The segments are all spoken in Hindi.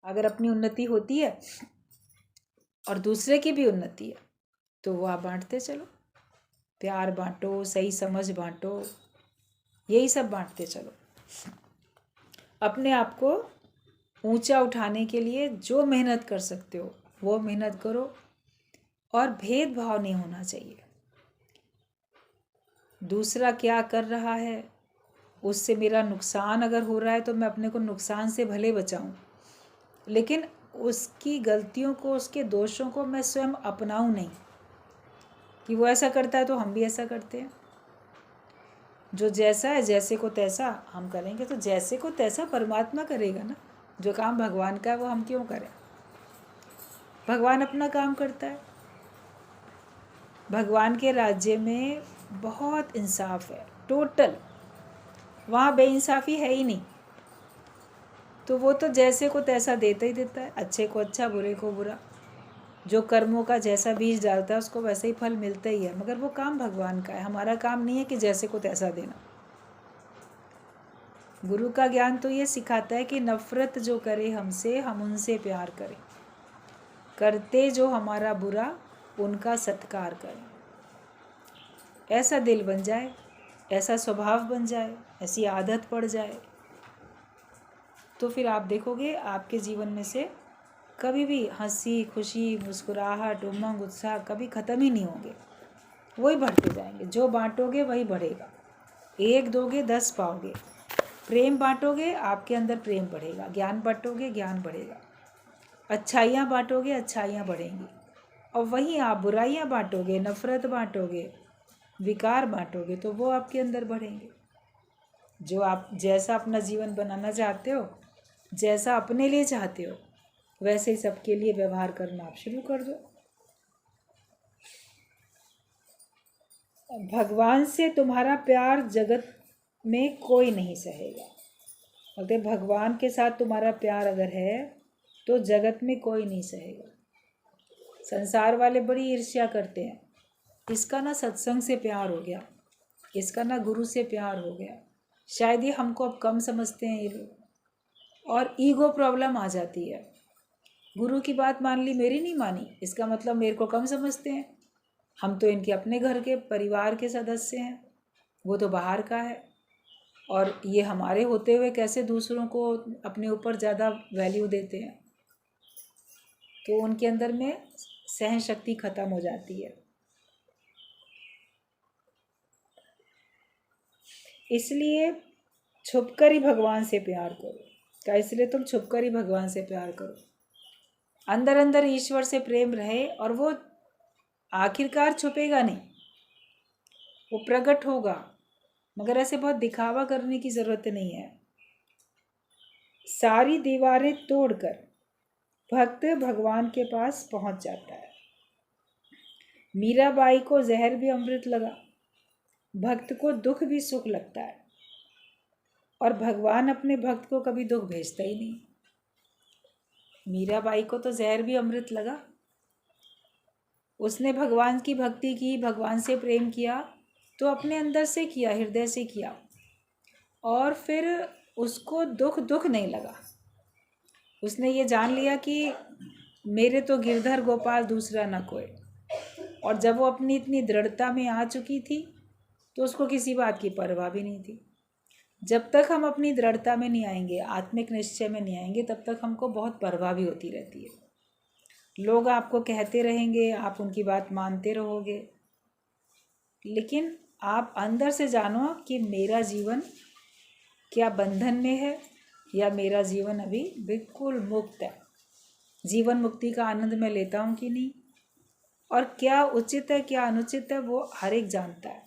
अगर अपनी उन्नति होती है और दूसरे की भी उन्नति है तो वो आप बांटते चलो, प्यार बांटो, सही समझ बांटो, यही सब बांटते चलो। अपने आप को ऊंचा उठाने के लिए जो मेहनत कर सकते हो वो मेहनत करो, और भेदभाव नहीं होना चाहिए। दूसरा क्या कर रहा है, उससे मेरा नुकसान अगर हो रहा है तो मैं अपने को नुकसान से भले बचाऊं, लेकिन उसकी गलतियों को, उसके दोषों को मैं स्वयं अपनाऊं नहीं कि वो ऐसा करता है तो हम भी ऐसा करते हैं। जो जैसा है, जैसे को तैसा हम करेंगे, तो जैसे को तैसा परमात्मा करेगा ना। जो काम भगवान का है वो हम क्यों करें? भगवान अपना काम करता है। भगवान के राज्य में बहुत इंसाफ है, टोटल, वहाँ बेइंसाफ़ी है ही नहीं। तो वो तो जैसे को तैसा देता ही देता है, अच्छे को अच्छा, बुरे को बुरा। जो कर्मों का जैसा बीज डालता है उसको वैसे ही फल मिलता ही है, मगर वो काम भगवान का है। हमारा काम नहीं है कि जैसे को तैसा देना। गुरु का ज्ञान तो ये सिखाता है कि नफ़रत जो करे हमसे, हम उनसे प्यार करें, करते जो हमारा बुरा उनका सत्कार करें। ऐसा दिल बन जाए, ऐसा स्वभाव बन जाए, ऐसी आदत पड़ जाए, तो फिर आप देखोगे आपके जीवन में से कभी भी हंसी, खुशी, मुस्कुराहट, उमंग, उत्साह कभी ख़त्म ही नहीं होंगे। वही बढ़ते जाएंगे। जो बांटोगे वही बढ़ेगा। एक दोगे 10 पाओगे। प्रेम बांटोगे, आपके अंदर प्रेम बढ़ेगा। ज्ञान बांटोगे, ज्ञान बढ़ेगा। अच्छाइयाँ बांटोगे, अच्छाइयाँ बढ़ेंगी। और वहीं आप बुराइयाँ बांटोगे, नफ़रत बांटोगे, विकार बांटोगे, तो वो आपके अंदर बढ़ेंगे। जो आप जैसा अपना जीवन बनाना चाहते हो, जैसा अपने लिए चाहते हो, वैसे ही सबके लिए व्यवहार करना आप शुरू कर दो। भगवान से तुम्हारा प्यार जगत में कोई नहीं सहेगा। अगर भगवान के साथ तुम्हारा प्यार अगर है तो जगत में कोई नहीं सहेगा। संसार वाले बड़ी ईर्ष्या करते हैं, इसका ना सत्संग से प्यार हो गया, इसका ना गुरु से प्यार हो गया, शायद ये हमको अब कम समझते हैं ये लोग, और ईगो प्रॉब्लम आ जाती है। गुरु की बात मान ली, मेरी नहीं मानी, इसका मतलब मेरे को कम समझते हैं। हम तो इनके अपने घर के परिवार के सदस्य हैं, वो तो बाहर का है, और ये हमारे होते हुए कैसे दूसरों को अपने ऊपर ज़्यादा वैल्यू देते हैं। तो उनके अंदर में सहन शक्ति ख़त्म हो जाती है। इसलिए छुपकर ही भगवान से प्यार करो। क्या? इसलिए तुम छुपकर ही भगवान से प्यार करो। अंदर अंदर ईश्वर से प्रेम रहे, और वो आखिरकार छुपेगा नहीं, वो प्रकट होगा, मगर ऐसे बहुत दिखावा करने की ज़रूरत नहीं है। सारी दीवारें तोड़कर भक्त भगवान के पास पहुंच जाता है। मीराबाई को जहर भी अमृत लगा, भक्त को दुख भी सुख लगता है, और भगवान अपने भक्त को कभी दुख भेजता ही नहीं। मीराबाई को तो जहर भी अमृत लगा, उसने भगवान की भक्ति की, भगवान से प्रेम किया, तो अपने अंदर से किया, हृदय से किया, और फिर उसको दुख दुख नहीं लगा। उसने ये जान लिया कि मेरे तो गिरधर गोपाल दूसरा न कोई। और जब वो अपनी इतनी दृढ़ता में आ चुकी थी तो उसको किसी बात की परवाह भी नहीं थी। जब तक हम अपनी दृढ़ता में नहीं आएंगे, आत्मिक निश्चय में नहीं आएंगे, तब तक हमको बहुत परवाह भी होती रहती है। लोग आपको कहते रहेंगे, आप उनकी बात मानते रहोगे, लेकिन आप अंदर से जानो कि मेरा जीवन क्या बंधन में है, या मेरा जीवन अभी बिल्कुल मुक्त है। जीवन मुक्ति का आनंद मैं लेता हूँ कि नहीं, और क्या उचित है क्या अनुचित है वो हर एक जानता है।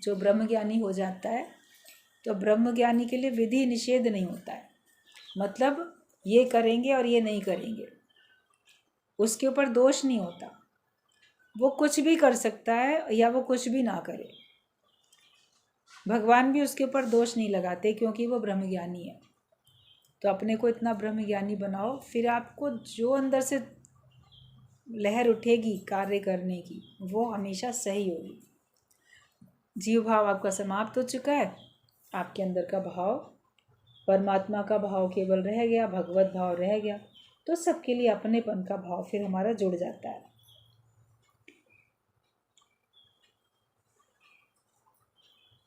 जो ब्रह्मज्ञानी हो जाता है तो ब्रह्मज्ञानी के लिए विधि निषेध नहीं होता है, मतलब ये करेंगे और ये नहीं करेंगे, उसके ऊपर दोष नहीं होता। वो कुछ भी कर सकता है या वो कुछ भी ना करे, भगवान भी उसके ऊपर दोष नहीं लगाते, क्योंकि वो ब्रह्मज्ञानी है। तो अपने को इतना ब्रह्मज्ञानी बनाओ, फिर आपको जो अंदर से लहर उठेगी कार्य करने की, वो हमेशा सही होगी। जीव भाव आपका समाप्त हो चुका है, आपके अंदर का भाव परमात्मा का भाव केवल रह गया, भगवत भाव रह गया, तो सबके लिए अपनेपन का भाव फिर हमारा जुड़ जाता है।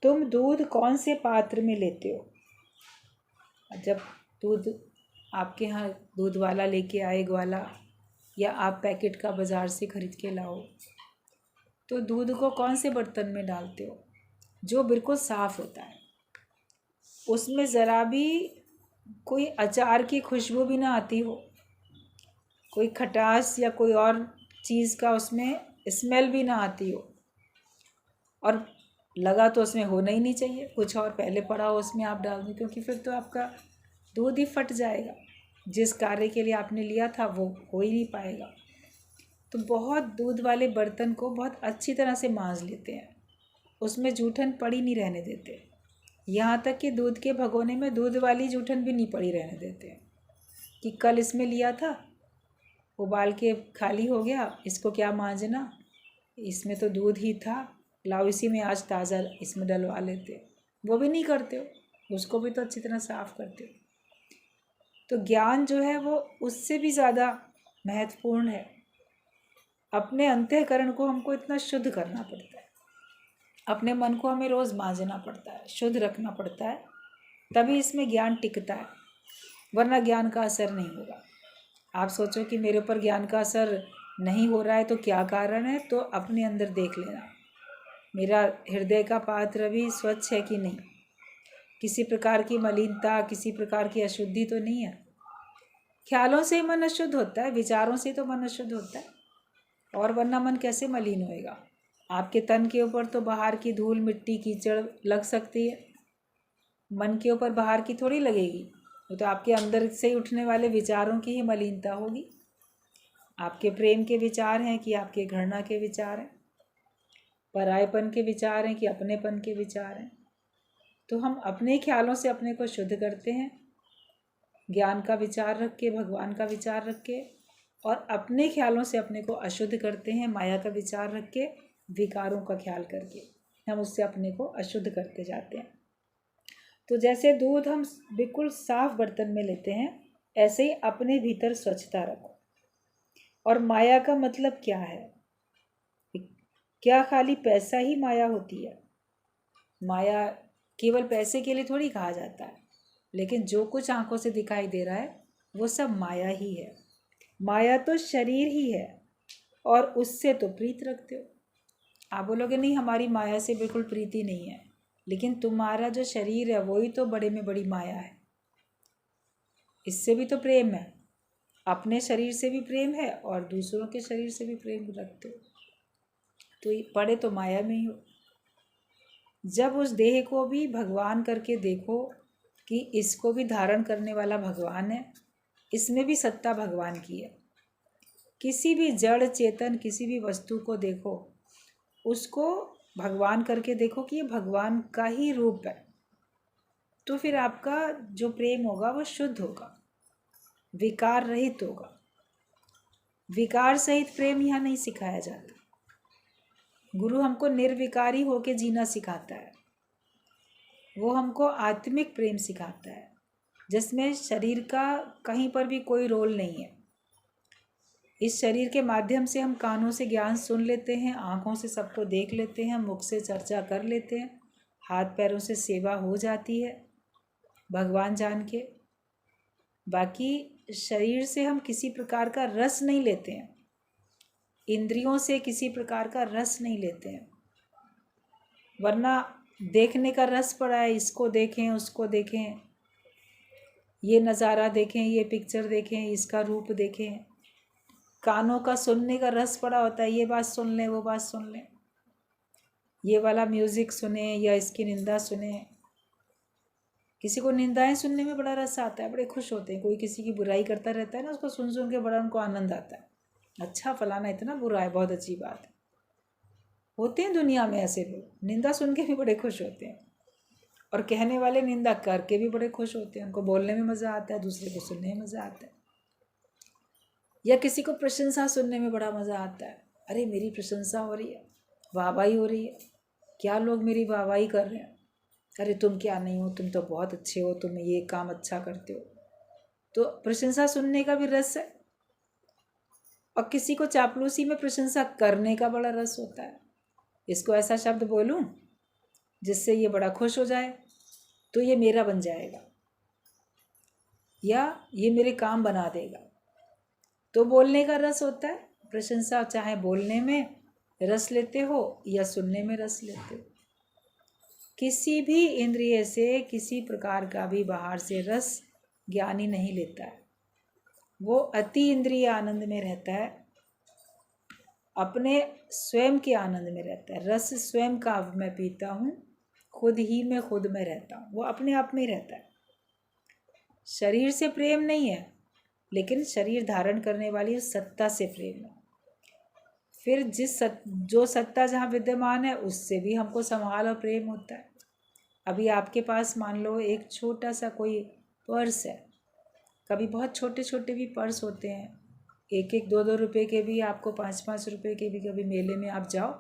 तुम दूध कौन से पात्र में लेते हो? जब दूध आपके यहाँ दूध वाला लेके आए, ग्वाला, या आप पैकेट का बाज़ार से खरीद के लाओ, तो दूध को कौन से बर्तन में डालते हो? जो बिल्कुल साफ़ होता है, उसमें ज़रा भी कोई अचार की खुशबू भी ना आती हो, कोई खटास या कोई और चीज़ का उसमें स्मेल भी ना आती हो, और लगा तो उसमें होना ही नहीं चाहिए, कुछ और पहले पड़ा हो उसमें आप डाल दें, क्योंकि फिर तो आपका दूध ही फट जाएगा। जिस कार्य के लिए आपने लिया था वो हो ही नहीं पाएगा। तो बहुत दूध वाले बर्तन को बहुत अच्छी तरह से मांज लेते हैं, उसमें जूठन पड़ी नहीं रहने देते। यहाँ तक कि दूध के भगोने में दूध वाली जूठन भी नहीं पड़ी रहने देते कि कल इसमें लिया था, उबाल के खाली हो गया, इसको क्या मांजना, इसमें तो दूध ही था, लाओ इसी में आज ताज़ा इसमें डलवा लेते। वो भी नहीं करते हो, उसको भी तो अच्छी तरह साफ़ करते हो। तो ज्ञान जो है वो उससे भी ज़्यादा महत्वपूर्ण है। अपने अंतःकरण को हमको इतना शुद्ध करना पड़ता है, अपने मन को हमें रोज़ मांजना पड़ता है, शुद्ध रखना पड़ता है, तभी इसमें ज्ञान टिकता है, वरना ज्ञान का असर नहीं होगा। आप सोचो कि मेरे ऊपर ज्ञान का असर नहीं हो रहा है तो क्या कारण है, तो अपने अंदर देख लेना, मेरा हृदय का पात्र अभी स्वच्छ है कि नहीं, किसी प्रकार की मलिनता, किसी प्रकार की अशुद्धि तो नहीं है। ख्यालों से मन अशुद्ध होता है, विचारों से तो मन अशुद्ध होता है, और वरना मन कैसे मलिन होएगा। आपके तन के ऊपर तो बाहर की धूल, मिट्टी, कीचड़ लग सकती है, मन के ऊपर बाहर की थोड़ी लगेगी, वो तो आपके अंदर से ही उठने वाले विचारों की ही मलिनता होगी। आपके प्रेम के विचार हैं कि आपके घृणा के विचार हैं, परायपन के विचार हैं कि अपनेपन के विचार हैं। तो हम अपने ख्यालों से अपने को शुद्ध करते हैं, ज्ञान का विचार रख के, भगवान का विचार रख के, और अपने ख्यालों से अपने को अशुद्ध करते हैं, माया का विचार रख के, विकारों का ख्याल करके हम उससे अपने को अशुद्ध करते जाते हैं। तो जैसे दूध हम बिल्कुल साफ बर्तन में लेते हैं, ऐसे ही अपने भीतर स्वच्छता रखो। और माया का मतलब क्या है? क्या खाली पैसा ही माया होती है? माया केवल पैसे के लिए थोड़ी कहा जाता है, लेकिन जो कुछ आंखों से दिखाई दे रहा है वो सब माया ही है। माया तो शरीर ही है, और उससे तो प्रीत रखते हो। आप बोलोगे नहीं, हमारी माया से बिल्कुल प्रीति नहीं है, लेकिन तुम्हारा जो शरीर है वही तो बड़े में बड़ी माया है, इससे भी तो प्रेम है, अपने शरीर से भी प्रेम है और दूसरों के शरीर से भी प्रेम रखते हो, तो पड़े तो माया में ही हो। जब उस देह को भी भगवान करके देखो कि इसको भी धारण करने वाला भगवान है, इसमें भी सत्ता भगवान की है। किसी भी जड़ चेतन किसी भी वस्तु को देखो, उसको भगवान करके देखो कि ये भगवान का ही रूप है, तो फिर आपका जो प्रेम होगा वो शुद्ध होगा, विकार रहित होगा। विकार सहित प्रेम यहाँ नहीं सिखाया जाता। गुरु हमको निर्विकारी होके जीना सिखाता है, वो हमको आत्मिक प्रेम सिखाता है, जिसमें शरीर का कहीं पर भी कोई रोल नहीं है। इस शरीर के माध्यम से हम कानों से ज्ञान सुन लेते हैं, आँखों से सबको देख लेते हैं, मुख से चर्चा कर लेते हैं, हाथ पैरों से सेवा हो जाती है भगवान जान के। बाकी शरीर से हम किसी प्रकार का रस नहीं लेते हैं, इंद्रियों से किसी प्रकार का रस नहीं लेते हैं, वरना देखने का रस पड़ा है, इसको देखें, उसको देखें, ये नज़ारा देखें, ये पिक्चर देखें, इसका रूप देखें। कानों का सुनने का रस पड़ा होता है, ये बात सुन लें, वो बात सुन लें, ये वाला म्यूज़िक सुने या इसकी निंदा सुने। किसी को निंदाएं सुनने में बड़ा रस आता है, बड़े खुश होते हैं। कोई किसी की बुराई करता रहता है ना, उसको सुन सुन के बड़ा उनको आनंद आता है, अच्छा फलाना इतना बुरा है, बहुत अच्छी बात है। होते हैं दुनिया में ऐसे लोग, निंदा सुन के भी बड़े खुश होते हैं, और कहने वाले निंदा करके भी बड़े खुश होते हैं। उनको बोलने में मज़ा आता है, दूसरे को सुनने में मज़ा आता है। या किसी को प्रशंसा सुनने में बड़ा मज़ा आता है, अरे मेरी प्रशंसा हो रही है, वाहवाही हो रही है, क्या लोग मेरी वाहवाही कर रहे हैं, अरे तुम क्या नहीं हो, तुम तो बहुत अच्छे हो, तुम ये काम अच्छा करते हो। तो प्रशंसा सुनने का भी रस है, और किसी को चापलूसी में प्रशंसा करने का बड़ा रस होता है। इसको ऐसा शब्द बोलूं जिससे ये बड़ा खुश हो जाए, तो ये मेरा बन जाएगा, या ये मेरे काम बना देगा। तो बोलने का रस होता है प्रशंसा, चाहे बोलने में रस लेते हो या सुनने में रस लेते हो। किसी भी इंद्रिय से किसी प्रकार का भी बाहर से रस ज्ञानी नहीं लेता है। वो अति इंद्रिय आनंद में रहता है, अपने स्वयं के आनंद में रहता है। रस स्वयं का मैं पीता हूँ, खुद ही में खुद में रहता हूँ। वो अपने आप में ही रहता है। शरीर से प्रेम नहीं है, लेकिन शरीर धारण करने वाली उस सत्ता से प्रेम है। फिर जो सत्ता जहाँ विद्यमान है उससे भी हमको संभाल और प्रेम होता है। अभी आपके पास मान लो एक छोटा सा कोई पर्स है, कभी बहुत छोटे छोटे भी पर्स होते हैं, 1-2 रुपए के भी, आपको 5-5 रुपए के भी, कभी मेले में आप जाओ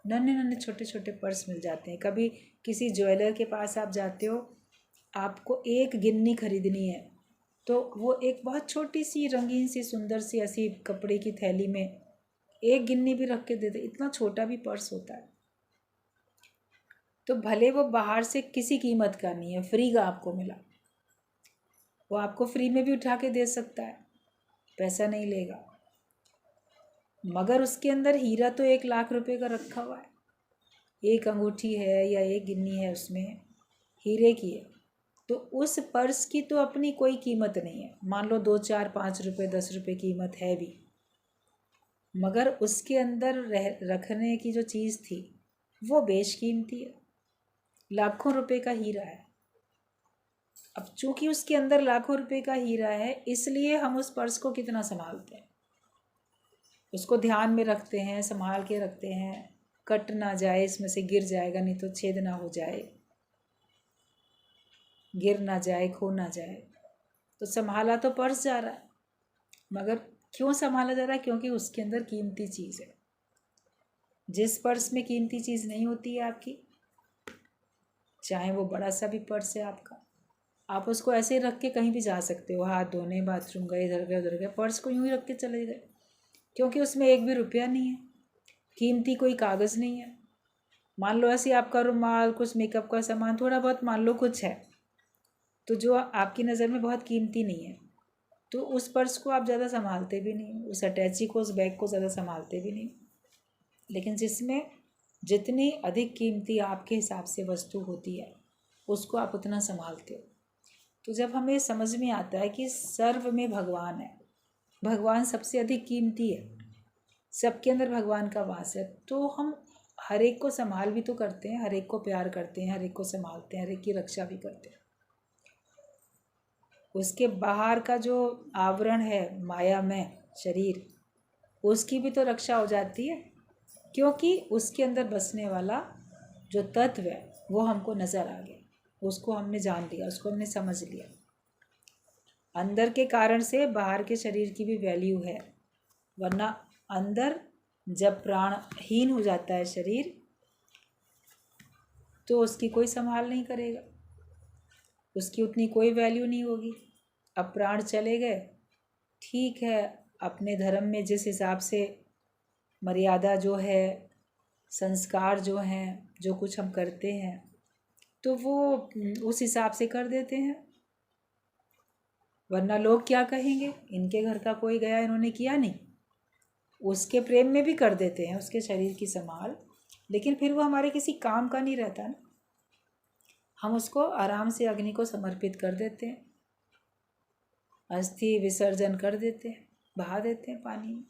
नन्हे नन्हे छोटे छोटे पर्स मिल जाते हैं। कभी किसी ज्वेलर के पास आप जाते हो, आपको एक गिन्नी खरीदनी है, तो वो एक बहुत छोटी सी रंगीन सी सुंदर सी ऐसी कपड़े की थैली में एक गिन्नी भी रख के देते, इतना छोटा भी पर्स होता है। तो भले वो बाहर से किसी कीमत का नहीं है, फ्री का आपको मिला, वो आपको फ्री में भी उठा के दे सकता है, पैसा नहीं लेगा। मगर उसके अंदर हीरा तो 1 लाख रुपए का रखा हुआ है, एक अंगूठी है या एक गिन्नी है उसमें हीरे की है, तो उस पर्स की तो अपनी कोई कीमत नहीं है। मान लो 2-4-5 रुपए 10 रुपए कीमत है भी, मगर उसके अंदर रखने की जो चीज़ थी वो बेशकीमती है, लाखों रुपए का हीरा है। अब चूंकि उसके अंदर लाखों रुपए का हीरा है, इसलिए हम उस पर्स को कितना संभालते हैं, उसको ध्यान में रखते हैं, संभाल के रखते हैं, कट ना जाए, इसमें से गिर जाएगा नहीं तो छेद ना हो जाए, गिर ना जाए, खो ना जाए। तो संभाला तो पर्स जा रहा है, मगर क्यों संभाला जा रहा है? क्योंकि उसके अंदर कीमती चीज़ है। जिस पर्स में कीमती चीज़ नहीं होती है आपकी, चाहे वो बड़ा सा भी पर्स है आपका, आप उसको ऐसे ही रख के कहीं भी जा सकते हो, हाथ धोने, बाथरूम गए, इधर गए उधर गए, पर्स को यूं ही रख के चले गए, क्योंकि उसमें एक भी रुपया नहीं है, कीमती कोई कागज़ नहीं है। मान लो ऐसे आपका रुमाल, कुछ मेकअप का सामान, थोड़ा बहुत मान लो कुछ है, तो जो आपकी नज़र में बहुत कीमती नहीं है, तो उस पर्स को आप ज़्यादा संभालते भी नहीं, उस अटैची को, उस बैग को ज़्यादा संभालते भी नहीं। लेकिन जिसमें जितनी अधिक कीमती आपके हिसाब से वस्तु होती है, उसको आप उतना संभालते हो। तो जब हमें समझ में आता है कि सर्व में भगवान है, भगवान सबसे अधिक कीमती है, सबके अंदर भगवान का वास है, तो हम हर एक को संभाल भी तो करते हैं, हर एक को प्यार करते हैं, हर एक को संभालते हैं, हर एक की रक्षा भी करते हैं। उसके बाहर का जो आवरण है माया में शरीर, उसकी भी तो रक्षा हो जाती है, क्योंकि उसके अंदर बसने वाला जो तत्व है वो हमको नज़र आ गया, उसको हमने जान लिया, उसको हमने समझ लिया। अंदर के कारण से बाहर के शरीर की भी वैल्यू है, वरना अंदर जब प्राणहीन हो जाता है शरीर, तो उसकी कोई संभाल नहीं करेगा, उसकी उतनी कोई वैल्यू नहीं होगी। अब प्राण चले गए, ठीक है, अपने धर्म में जिस हिसाब से मर्यादा जो है, संस्कार जो हैं, जो कुछ हम करते हैं, तो वो उस हिसाब से कर देते हैं, वरना लोग क्या कहेंगे, इनके घर का कोई गया, इन्होंने किया नहीं, उसके प्रेम में भी कर देते हैं उसके शरीर की संभाल, लेकिन फिर वो हमारे किसी काम का नहीं रहता ना। हम उसको आराम से अग्नि को समर्पित कर देते हैं, अस्थि विसर्जन कर देते हैं, बहा देते हैं पानी में,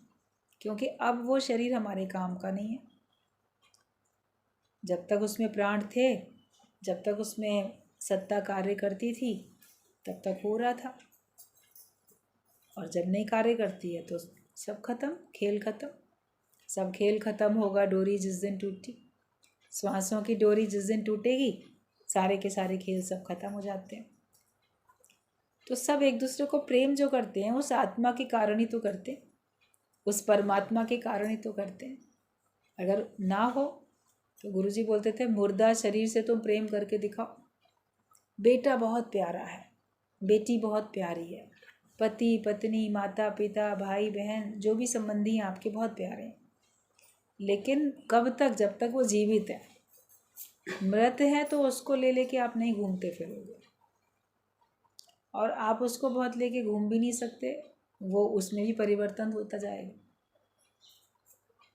क्योंकि अब वो शरीर हमारे काम का नहीं है। जब तक उसमें प्राण थे, जब तक उसमें सत्ता कार्य करती थी, तब तक हो रहा था, और जब नहीं कार्य करती है तो सब खत्म, खेल खत्म। सब खेल खत्म होगा डोरी जिस दिन टूटी, श्वासों की डोरी जिस दिन टूटेगी, सारे के सारे खेल सब खत्म हो जाते हैं। तो सब एक दूसरे को प्रेम जो करते हैं उस आत्मा के कारण ही तो करते हैं, उस परमात्मा के कारण ही तो करते हैं। अगर ना हो तो गुरुजी बोलते थे मुर्दा शरीर से तुम प्रेम करके दिखाओ, बेटा बहुत प्यारा है, बेटी बहुत प्यारी है, पति पत्नी माता पिता भाई बहन जो भी संबंधी हैं आपके बहुत प्यारे हैं, लेकिन कब तक? जब तक वो जीवित है। मृत है तो उसको ले लेके आप नहीं घूमते फिरोगे, और आप उसको बहुत लेके घूम भी नहीं सकते। वो उसमें भी परिवर्तन होता जाएगा,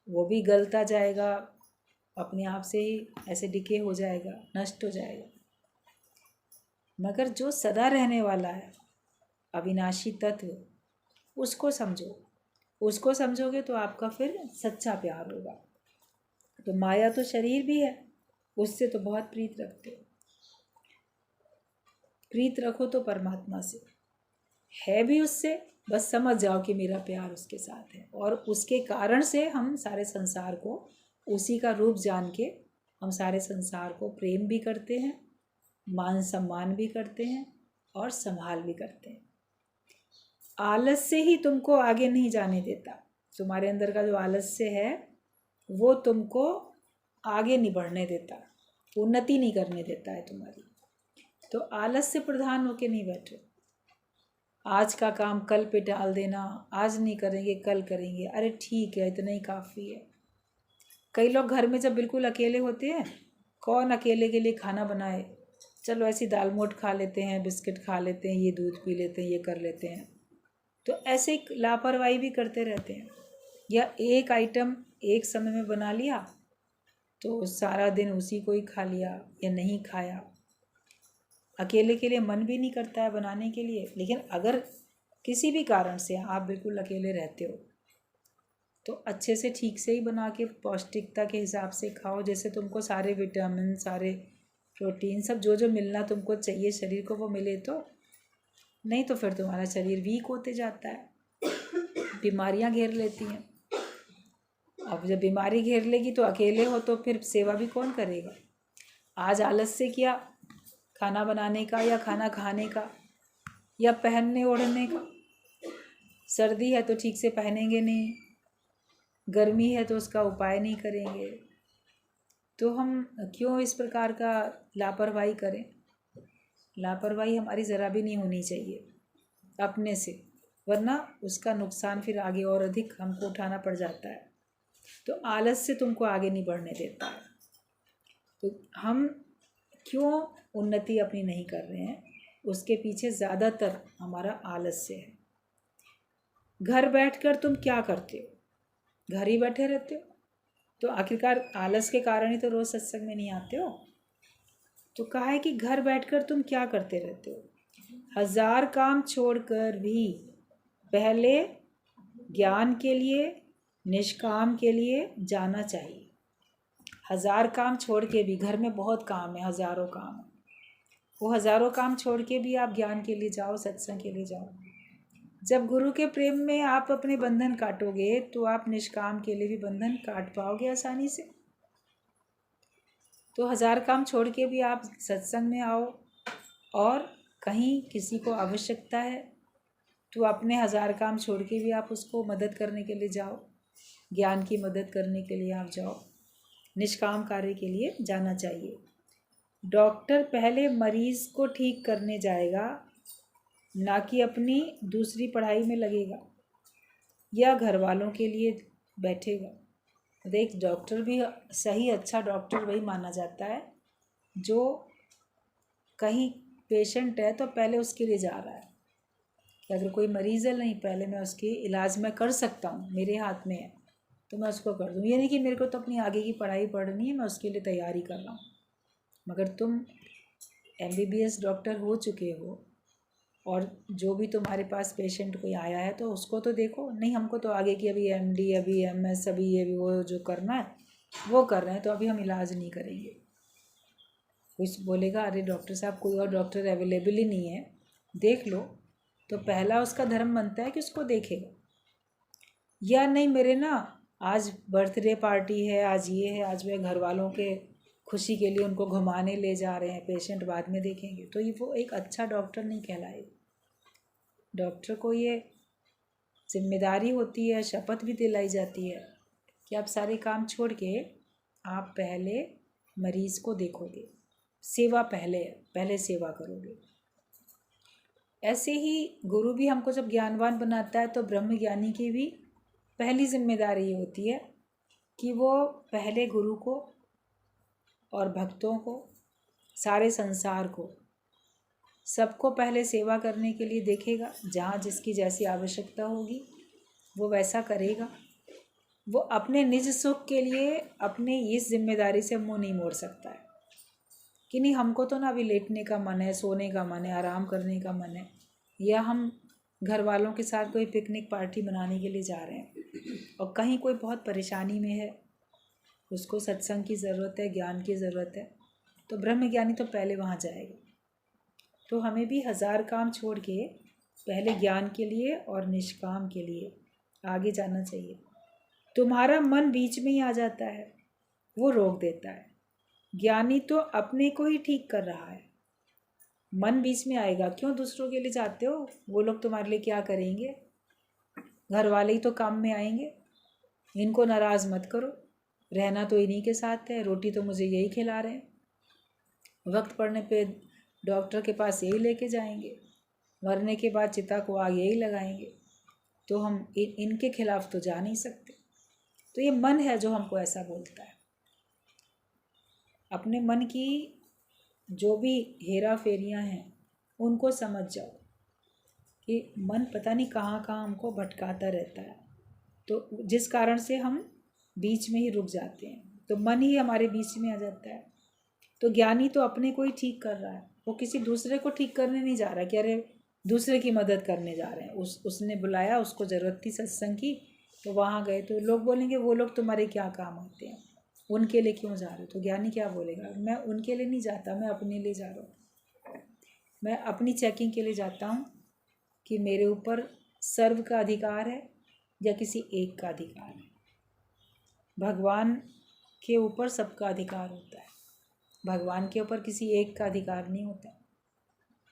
वो भी गलता जाएगा, अपने आप से ही ऐसे डिके हो जाएगा, नष्ट हो जाएगा। मगर जो सदा रहने वाला है, अविनाशी तत्व, उसको समझो। उसको समझोगे तो आपका फिर सच्चा प्यार होगा। तो माया तो शरीर भी है, उससे तो बहुत प्रीत रखते हो। प्रीत रखो तो परमात्मा से, है भी उससे, बस समझ जाओ कि मेरा प्यार उसके साथ है, और उसके कारण से हम सारे संसार को उसी का रूप जान के हम सारे संसार को प्रेम भी करते हैं, मान सम्मान भी करते हैं और संभाल भी करते हैं। आलस्य ही तुमको आगे नहीं जाने देता। तुम्हारे अंदर का जो आलस्य है वो तुमको आगे नहीं बढ़ने देता, उन्नति नहीं करने देता है तुम्हारी। तो आलस्य प्रधान होके नहीं बैठो। आज का काम कल पे डाल देना, आज नहीं करेंगे कल करेंगे, अरे ठीक है इतना ही काफ़ी है। कई लोग घर में जब बिल्कुल अकेले होते हैं, कौन अकेले के लिए खाना बनाए, चलो ऐसी दाल मोठ खा लेते हैं, बिस्किट खा लेते हैं, ये दूध पी लेते हैं, ये कर लेते हैं। तो ऐसे लापरवाही भी करते रहते हैं। या एक आइटम एक समय में बना लिया तो सारा दिन उसी को ही खा लिया, या नहीं खाया। अकेले के लिए मन भी नहीं करता है बनाने के लिए। लेकिन अगर किसी भी कारण से आप बिल्कुल अकेले रहते हो तो अच्छे से ठीक से ही बना के पौष्टिकता के हिसाब से खाओ, जैसे तुमको सारे विटामिन, सारे प्रोटीन, सब जो जो मिलना तुमको चाहिए शरीर को वो मिले। तो नहीं तो फिर तुम्हारा शरीर वीक होते जाता है, बीमारियां घेर लेती हैं। अब जब बीमारी घेर लेगी तो अकेले हो तो फिर सेवा भी कौन करेगा। आज आलस्य किया खाना बनाने का, या खाना खाने का, या पहनने ओढ़ने का। सर्दी है तो ठीक से पहनेंगे नहीं, गर्मी है तो उसका उपाय नहीं करेंगे। तो हम क्यों इस प्रकार का लापरवाही करें। लापरवाही हमारी ज़रा भी नहीं होनी चाहिए अपने से, वरना उसका नुकसान फिर आगे और अधिक हमको उठाना पड़ जाता है। तो आलस्य तुमको आगे नहीं बढ़ने देता है। तो हम क्यों उन्नति अपनी नहीं कर रहे हैं, उसके पीछे ज़्यादातर हमारा आलस्य है। घर बैठकर तुम क्या करते हो? घर ही बैठे रहते हो, तो आखिरकार आलस के कारण ही तो रोज़ सत्संग में नहीं आते हो। तो कहा है कि घर बैठकर तुम क्या करते रहते हो। 1000 काम छोड़कर भी पहले ज्ञान के लिए, निष्काम के लिए जाना चाहिए। 1000 काम छोड़ के भी, घर में बहुत काम है, हज़ारों काम है, वो हज़ारों काम छोड़ के भी आप ज्ञान के लिए जाओ, सत्संग के लिए जाओ। जब गुरु के प्रेम में आप अपने बंधन काटोगे तो आप निष्काम के लिए भी बंधन काट पाओगे आसानी से। तो 1000 काम छोड़ के भी आप सत्संग में आओ, और कहीं किसी को आवश्यकता है तो अपने 1000 काम छोड़ के भी आप उसको मदद करने के लिए जाओ, ज्ञान की मदद करने के लिए आप जाओ, निष्काम कार्य के लिए जाना चाहिए। डॉक्टर पहले मरीज को ठीक करने जाएगा, ना कि अपनी दूसरी पढ़ाई में लगेगा या घर वालों के लिए बैठेगा। देख, डॉक्टर भी सही अच्छा डॉक्टर वही माना जाता है जो कहीं पेशेंट है तो पहले उसके लिए जा रहा है कि अगर कोई मरीज़ है, नहीं पहले मैं उसकी इलाज मैं कर सकता हूँ, मेरे हाथ में है तो मैं उसको कर दूँ। ये नहीं कि मेरे को तो अपनी आगे की पढ़ाई पढ़नी है, मैं उसके लिए तैयारी कर रहा हूँ। मगर तुम MBBS डॉक्टर हो चुके हो, और जो भी तुम्हारे पास पेशेंट कोई आया है तो उसको तो देखो। नहीं, हमको तो आगे की अभी MD, अभी MS, अभी ये भी वो जो करना है वो कर रहे हैं, तो अभी हम इलाज नहीं करेंगे। कुछ बोलेगा अरे डॉक्टर साहब कोई और डॉक्टर अवेलेबल ही नहीं है, देख लो, तो पहला उसका धर्म बनता है कि उसको देखेगा। या नहीं, मेरे ना आज बर्थडे पार्टी है, आज ये है, आज मैं घर वालों के खुशी के लिए उनको घुमाने ले जा रहे हैं, पेशेंट बाद में देखेंगे, तो ये वो एक अच्छा डॉक्टर नहीं कहलाएगा। डॉक्टर को ये जिम्मेदारी होती है, शपथ भी दिलाई जाती है कि आप सारे काम छोड़ के आप पहले मरीज़ को देखोगे, सेवा पहले पहले सेवा करोगे। ऐसे ही गुरु भी हमको जब ज्ञानवान बनाता है तो ब्रह्म ज्ञानी की भी पहली जिम्मेदारी ये होती है कि वो पहले गुरु को और भक्तों को, सारे संसार को, सबको पहले सेवा करने के लिए देखेगा। जहाँ जिसकी जैसी आवश्यकता होगी वो वैसा करेगा। वो अपने निज सुख के लिए अपने इस जिम्मेदारी से मुंह नहीं मोड़ सकता है कि नहीं हमको तो ना अभी लेटने का मन है, सोने का मन है, आराम करने का मन है, या हम घर वालों के साथ कोई पिकनिक पार्टी मनाने के लिए जा रहे हैं और कहीं कोई बहुत परेशानी में है, उसको सत्संग की ज़रूरत है, ज्ञान की ज़रूरत है, तो ब्रह्म ज्ञानी तो पहले वहाँ जाएगा। तो हमें भी 1000 काम छोड़ के पहले ज्ञान के लिए और निष्काम के लिए आगे जाना चाहिए। तुम्हारा मन बीच में ही आ जाता है, वो रोक देता है। ज्ञानी तो अपने को ही ठीक कर रहा है। मन बीच में आएगा, क्यों दूसरों के लिए जाते हो, वो लोग तुम्हारे लिए क्या करेंगे, घर वाले ही तो काम में आएंगे, इनको नाराज़ मत करो, रहना तो इन्हीं के साथ है, रोटी तो मुझे यही खिला रहे हैं, वक्त पड़ने पे डॉक्टर के पास यही लेके जाएंगे, मरने के बाद चिता को आग यही लगाएंगे, तो हम इनके खिलाफ तो जा नहीं सकते। तो ये मन है जो हमको ऐसा बोलता है। अपने मन की जो भी हेरा फेरियाँ हैं उनको समझ जाओ कि मन पता नहीं कहाँ कहाँ हमको भटकाता रहता है, तो जिस कारण से हम बीच में ही रुक जाते हैं, तो मन ही हमारे बीच में आ जाता है। तो ज्ञानी तो अपने को ही ठीक कर रहा है, वो किसी दूसरे को ठीक करने नहीं जा रहा कि अरे दूसरे की मदद करने जा रहे हैं। उसने बुलाया, उसको ज़रूरत थी सत्संग की, तो वहाँ गए, तो लोग बोलेंगे वो लोग तुम्हारे क्या काम आते हैं, उनके लिए क्यों जा रहे हो। तो ज्ञानी क्या बोलेगा, मैं उनके लिए नहीं जाता, मैं अपने लिए जा रहा हूँ, मैं अपनी चेकिंग के लिए जाता हूँ कि मेरे ऊपर सर्व का अधिकार है या किसी एक का अधिकार है। भगवान के ऊपर सबका अधिकार होता है, भगवान के ऊपर किसी एक का अधिकार नहीं होता,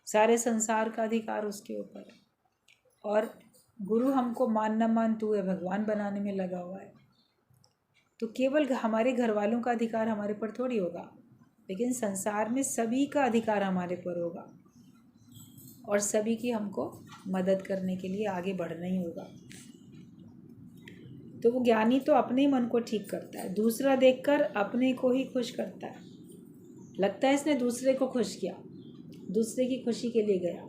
सारे संसार का अधिकार उसके ऊपर है। और गुरु हमको मान न मान तू है भगवान बनाने में लगा हुआ है, तो केवल हमारे घर वालों का अधिकार हमारे पर थोड़ी होगा, लेकिन संसार में सभी का अधिकार हमारे पर होगा और सभी की हमको मदद करने के लिए आगे बढ़ना ही होगा। तो वो ज्ञानी तो अपने ही मन को ठीक करता है, दूसरा देखकर अपने को ही खुश करता है। लगता है इसने दूसरे को खुश किया, दूसरे की खुशी के लिए गया,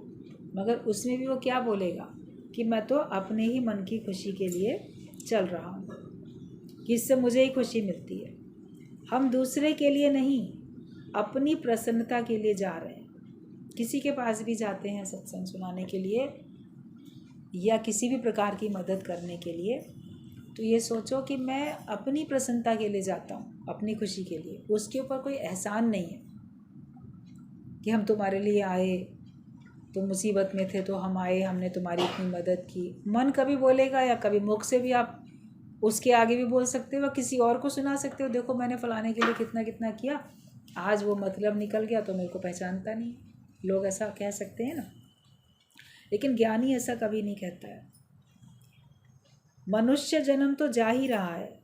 मगर उसमें भी वो क्या बोलेगा कि मैं तो अपने ही मन की खुशी के लिए चल रहा हूँ, कि इससे मुझे ही खुशी मिलती है। हम दूसरे के लिए नहीं, अपनी प्रसन्नता के लिए जा रहे हैं। किसी के पास भी जाते हैं सत्संग सुनाने के लिए या किसी भी प्रकार की मदद करने के लिए, तो ये सोचो कि मैं अपनी प्रसन्नता के लिए जाता हूँ, अपनी खुशी के लिए। उसके ऊपर कोई एहसान नहीं है कि हम तुम्हारे लिए आए, तो मुसीबत में थे तो हम आए, हमने तुम्हारी इतनी मदद की। मन कभी बोलेगा, या कभी मुख से भी आप उसके आगे भी बोल सकते हो, किसी और को सुना सकते हो, देखो मैंने फलाने के लिए कितना कितना किया, आज वो मतलब निकल गया तो मेरे को पहचानता नहीं। लोग ऐसा कह सकते हैं ना, लेकिन ज्ञानी ऐसा कभी नहीं कहता है। मनुष्य जन्म तो जा ही रहा है,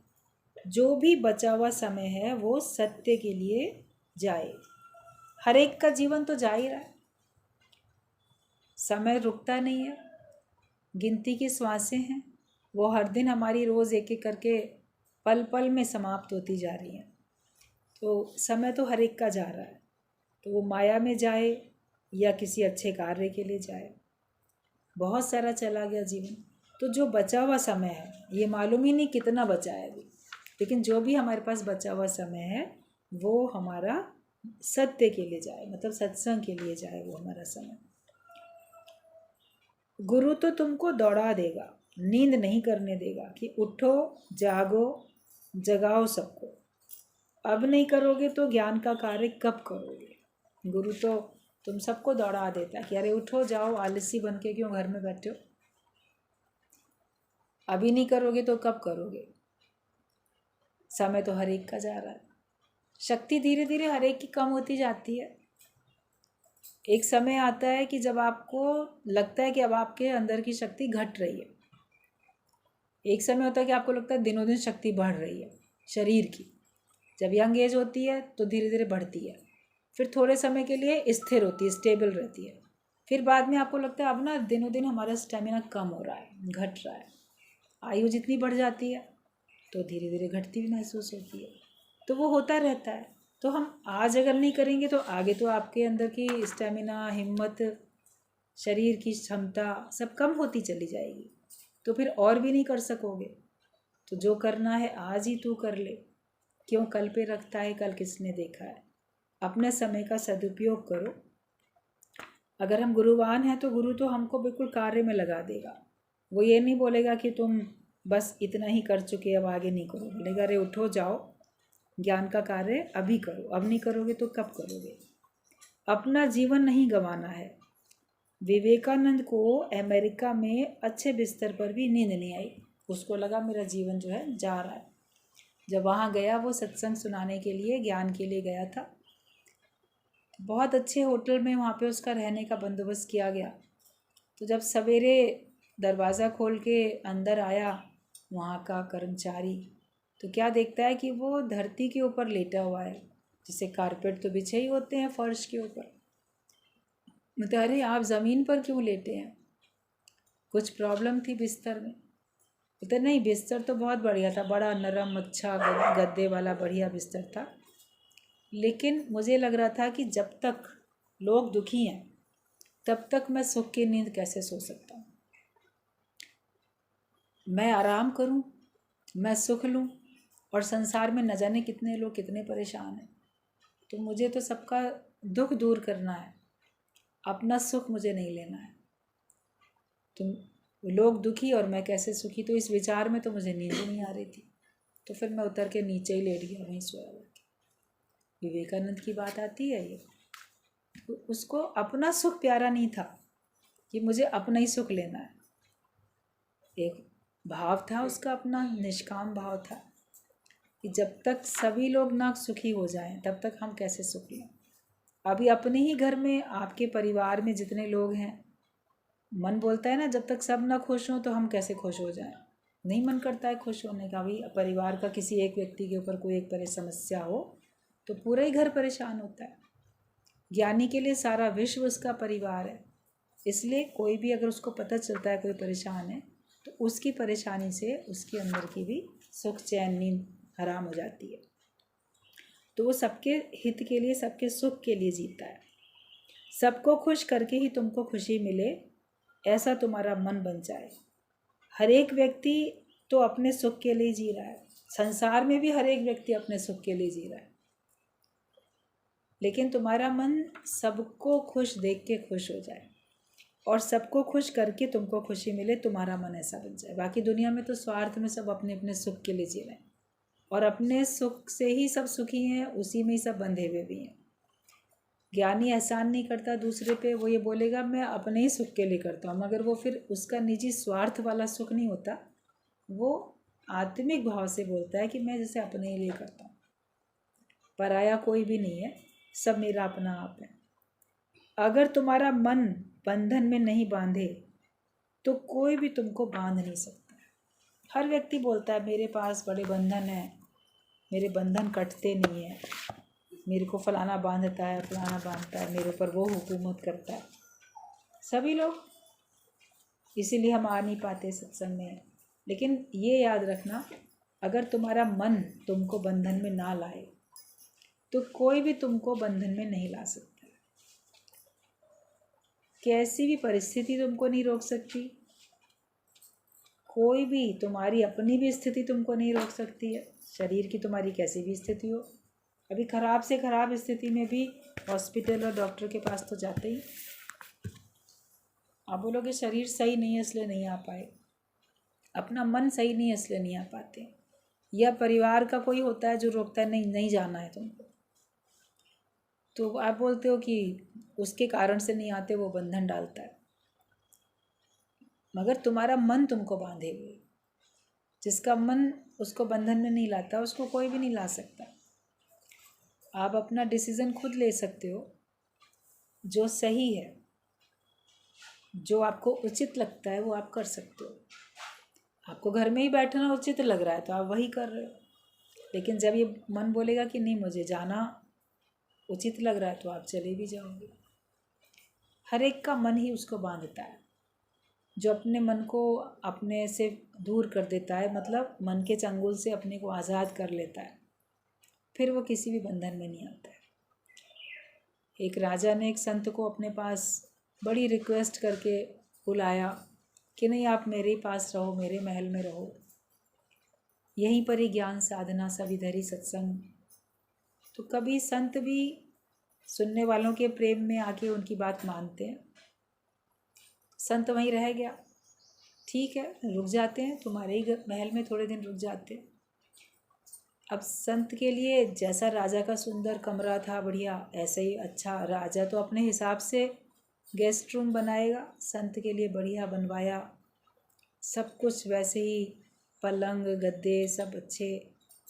जो भी बचा हुआ समय है वो सत्य के लिए जाए। हर एक का जीवन तो जा ही रहा है, समय रुकता नहीं है, गिनती की श्वासें हैं, वो हर दिन हमारी रोज़ एक एक करके पल पल में समाप्त होती जा रही हैं। तो समय तो हर एक का जा रहा है, तो वो माया में जाए या किसी अच्छे कार्य के लिए जाए, बहुत सारा चला गया जीवन। तो जो बचा हुआ समय है, ये मालूम ही नहीं कितना बचा है अभी, लेकिन जो भी हमारे पास बचा हुआ समय है वो हमारा सत्य के लिए जाए, मतलब सत्संग के लिए जाए वो हमारा समय। गुरु तो तुमको दौड़ा देगा, नींद नहीं करने देगा कि उठो जागो जगाओ सबको। अब नहीं करोगे तो ज्ञान का कार्य कब करोगे। गुरु तो तुम सबको दौड़ा देता है कि अरे उठो जाओ, आलसी बन के क्यों घर में बैठे हो, अभी नहीं करोगे तो कब करोगे। समय तो हर एक का जा रहा है, शक्ति धीरे धीरे हर एक की कम होती जाती है। एक समय आता है कि जब आपको लगता है कि अब आपके अंदर की शक्ति घट रही है, एक समय होता है कि आपको लगता है दिनों दिन शक्ति बढ़ रही है शरीर की। जब यंग एज होती है तो धीरे धीरे बढ़ती है, फिर थोड़े समय के लिए स्थिर होती है, स्टेबल रहती है। फिर बाद में आपको लगता है अब ना दिनों दिन हमारा स्टेमिना कम हो रहा है, घट रहा है। आयु जितनी बढ़ जाती है तो धीरे धीरे घटती भी महसूस होती है। तो वो होता रहता है। तो हम आज अगर नहीं करेंगे तो आगे तो आपके अंदर की स्टेमिना, हिम्मत, शरीर की क्षमता सब कम होती चली जाएगी। तो फिर और भी नहीं कर सकोगे। तो जो करना है आज ही तू कर ले। क्यों कल पे रखता है, कल किसने देखा है। अपने समय का सदुपयोग करो। अगर हम गुरुवान हैं तो गुरु तो हमको बिल्कुल कार्य में लगा देगा। वो ये नहीं बोलेगा कि तुम बस इतना ही कर चुके अब आगे नहीं करो। बोलेगा अरे उठो, जाओ, ज्ञान का कार्य अभी करो। अब नहीं करोगे तो कब करोगे। अपना जीवन नहीं गंवाना है। विवेकानंद को अमेरिका में अच्छे बिस्तर पर भी नींद नहीं आई। उसको लगा मेरा जीवन जो है जा रहा है। जब वहाँ गया, वो सत्संग सुनाने के लिए, ज्ञान के लिए गया था। बहुत अच्छे होटल में वहाँ पे उसका रहने का बंदोबस्त किया गया। तो जब सवेरे दरवाज़ा खोल के अंदर आया वहाँ का कर्मचारी, तो क्या देखता है कि वो धरती के ऊपर लेटा हुआ है। जैसे कारपेट तो बिछे ही होते हैं फर्श के ऊपर। मतलब अरे आप ज़मीन पर क्यों लेटे हैं, कुछ प्रॉब्लम थी बिस्तर में। बोलते नहीं, बिस्तर तो बहुत बढ़िया था, बड़ा नरम अच्छा गद्दे वाला बढ़िया बिस्तर था। लेकिन मुझे लग रहा था कि जब तक लोग दुखी हैं तब तक मैं सुख की नींद कैसे सो सकता हूँ। मैं आराम करूँ, मैं सुख लूँ, और संसार में न जाने कितने लोग कितने परेशान हैं। तो मुझे तो सबका दुख दूर करना है, अपना सुख मुझे नहीं लेना है। तुम लोग दुखी और मैं कैसे सुखी, तो इस विचार में तो मुझे नींद नहीं आ रही थी। तो फिर मैं उतर के नीचे ही लेट गया, वहीं सोया हुआ। विवेकानंद की बात आती है ये। उसको अपना सुख प्यारा नहीं था कि मुझे अपना ही सुख लेना है। एक भाव था उसका, अपना निष्काम भाव था कि जब तक सभी लोग ना सुखी हो जाएं तब तक हम कैसे सुख लें। अभी अपने ही घर में, आपके परिवार में जितने लोग हैं, मन बोलता है ना जब तक सब ना खुश हों तो हम कैसे खुश हो जाएं। नहीं मन करता है खुश होने का भी। परिवार का किसी एक व्यक्ति के ऊपर कोई एक समस्या हो तो पूरा ही घर परेशान होता है। ज्ञानी के लिए सारा विश्व उसका परिवार है। इसलिए कोई भी अगर उसको पता चलता है कोई परेशान है तो उसकी परेशानी से उसके अंदर की भी सुख, चैन, नींद हराम हो जाती है। तो वो सबके हित के लिए, सबके सुख के लिए जीता है। सबको खुश करके ही तुमको खुशी मिले, ऐसा तुम्हारा मन बन जाए। हर एक व्यक्ति तो अपने सुख के लिए जी रहा है। संसार में भी हर एक व्यक्ति अपने सुख के लिए जी रहा है। लेकिन तुम्हारा मन सबको खुश देख के खुश हो जाए और सबको खुश करके तुमको खुशी मिले, तुम्हारा मन ऐसा बन जाए। बाकी दुनिया में तो स्वार्थ में सब अपने अपने सुख के लिए जी रहे हैं और अपने सुख से ही सब सुखी हैं, उसी में ही सब बंधे हुए भी हैं। ज्ञानी एहसान नहीं करता दूसरे पे। वो ये बोलेगा मैं अपने ही सुख के लिए करता हूँ, मगर वो फिर उसका निजी स्वार्थ वाला सुख नहीं होता। वो आत्मिक भाव से बोलता है कि मैं जैसे अपने ही लिए करता हूँ, पराया कोई भी नहीं है, सब मेरा अपना आप है। अगर तुम्हारा मन बंधन में नहीं बांधे तो कोई भी तुमको बांध नहीं सकता। हर व्यक्ति बोलता है मेरे पास बड़े बंधन है, मेरे बंधन कटते नहीं है, मेरे को फलाना बांधता है, फलाना बांधता है, मेरे ऊपर वो हुकूमत करता है। सभी लोग, इसीलिए हम आ नहीं पाते सत्संग में। लेकिन ये याद रखना, अगर तुम्हारा मन तुमको बंधन में ना लाए तो कोई भी तुमको बंधन में नहीं ला सकता। कैसी भी परिस्थिति तुमको नहीं रोक सकती, कोई भी, तुम्हारी अपनी भी स्थिति तुमको नहीं रोक सकती है। शरीर की तुम्हारी कैसी भी स्थिति हो, अभी ख़राब से ख़राब स्थिति में भी हॉस्पिटल और डॉक्टर के पास तो जाते ही। आप बोलोगे शरीर सही नहीं है इसलिए नहीं आ पाए, अपना मन सही नहीं है इसलिए नहीं आ पाते, या परिवार का कोई होता है जो रोकता है नहीं नहीं जाना है तुमको, तो आप बोलते हो कि उसके कारण से नहीं आते, वो बंधन डालता है। मगर तुम्हारा मन तुमको बांधे हुए, जिसका मन उसको बंधन में नहीं लाता उसको कोई भी नहीं ला सकता। आप अपना डिसीज़न खुद ले सकते हो, जो सही है, जो आपको उचित लगता है वो आप कर सकते हो। आपको घर में ही बैठना उचित लग रहा है तो आप वही कर रहे हो। लेकिन जब ये मन बोलेगा कि नहीं मुझे जाना उचित लग रहा है तो आप चले भी जाओगे। हर एक का मन ही उसको बांधता है। जो अपने मन को अपने से दूर कर देता है, मतलब मन के चंगुल से अपने को आज़ाद कर लेता है, फिर वो किसी भी बंधन में नहीं आता है। एक राजा ने एक संत को अपने पास बड़ी रिक्वेस्ट करके बुलाया कि नहीं, आप मेरे पास रहो, मेरे महल में रहो, यहीं पर ही ज्ञान साधना सब इधर ही सत्संग। तो कभी संत भी सुनने वालों के प्रेम में आके उनकी बात मानते हैं। संत वहीं रह गया, ठीक है रुक जाते हैं, तुम्हारे ही महल में थोड़े दिन रुक जाते हैं। अब संत के लिए जैसा राजा का सुंदर कमरा था बढ़िया, ऐसे ही अच्छा राजा तो अपने हिसाब से गेस्ट रूम बनाएगा, संत के लिए बढ़िया बनवाया, सब कुछ वैसे ही, पलंग गद्दे सब अच्छे।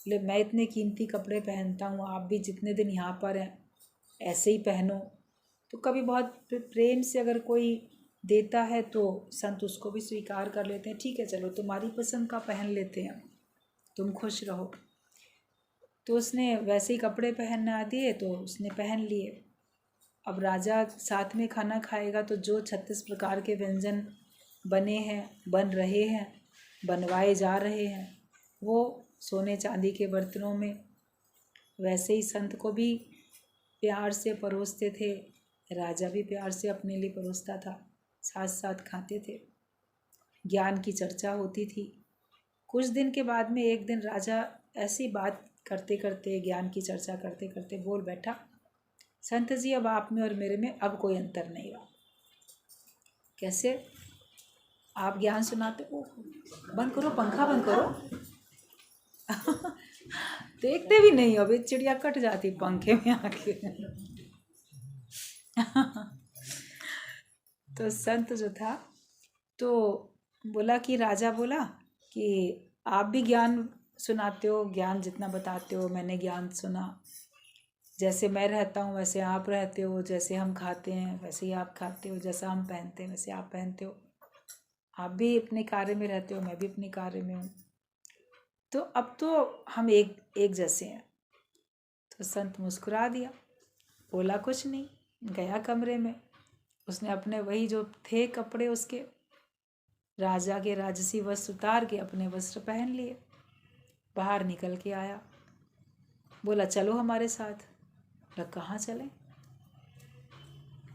ले मैं इतने कीमती कपड़े पहनता हूँ, आप भी जितने दिन यहाँ पर हैं ऐसे ही पहनो। तो कभी बहुत प्रेम से अगर कोई देता है तो संत उसको भी स्वीकार कर लेते हैं, ठीक है चलो तुम्हारी पसंद का पहन लेते हैं, तुम खुश रहो। तो उसने वैसे ही कपड़े पहना दिए तो उसने पहन लिए। अब राजा साथ में खाना खाएगा तो जो 36 प्रकार के व्यंजन बने हैं, बन रहे हैं, बनवाए जा रहे हैं, वो सोने चांदी के बर्तनों में, वैसे ही संत को भी प्यार से परोसते थे, राजा भी प्यार से अपने लिए परोसता था, साथ साथ खाते थे, ज्ञान की चर्चा होती थी। कुछ दिन के बाद में एक दिन राजा ऐसी बात करते करते, ज्ञान की चर्चा करते करते बोल बैठा, संत जी अब आप में और मेरे में अब कोई अंतर नहीं रहा। कैसे? आप ज्ञान सुनाते हो, बंद करो पंखा बंद करो देखते भी नहीं हो, अभी चिड़िया कट जाती पंखे में आके तो संत जो था तो बोला कि राजा बोला कि आप भी ज्ञान सुनाते हो, ज्ञान जितना बताते हो मैंने ज्ञान सुना, जैसे मैं रहता हूँ वैसे आप रहते हो, जैसे हम खाते हैं वैसे ही आप खाते हो, जैसा हम पहनते हैं वैसे आप पहनते हो, आप भी अपने कार्य में रहते हो, मैं भी अपने कार्य में हूँ, तो अब तो हम एक जैसे हैं। तो संत मुस्कुरा दिया, बोला कुछ नहीं, गया कमरे में, उसने अपने वही जो थे कपड़े उसके राजा के राजसी वस्त्र उतार के अपने वस्त्र पहन लिए, बाहर निकल के आया, बोला चलो हमारे साथ। बोला कहाँ चलें?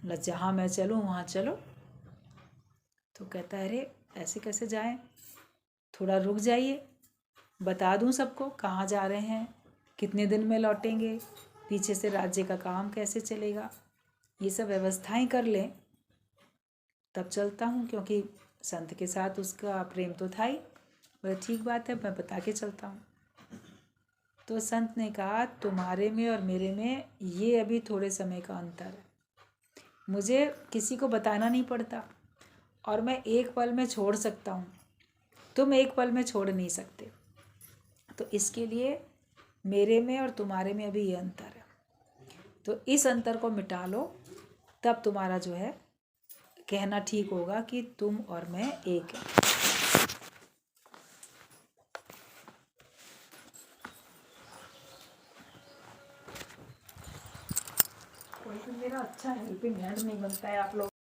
बोला जहाँ मैं चलूँ वहाँ चलो। तो कहता है अरे ऐसे कैसे जाएं, थोड़ा रुक जाइए, बता दूं सबको कहाँ जा रहे हैं, कितने दिन में लौटेंगे, पीछे से राज्य का काम कैसे चलेगा, ये सब व्यवस्थाएं कर लें तब चलता हूँ, क्योंकि संत के साथ उसका प्रेम तो था ही। बोले ठीक बात है, मैं बता के चलता हूँ। तो संत ने कहा तुम्हारे में और मेरे में ये अभी थोड़े समय का अंतर है, मुझे किसी को बताना नहीं पड़ता और मैं एक पल में छोड़ सकता हूँ, तुम एक पल में छोड़ नहीं सकते, तो इसके लिए मेरे में और तुम्हारे में अभी ये अंतर है, तो इस अंतर को मिटा लो, तब तुम्हारा जो है कहना ठीक होगा कि तुम और मैं एक हैं। कोई तो मेरा अच्छा हेल्पिंग हैंड नहीं बनता है आप लोग।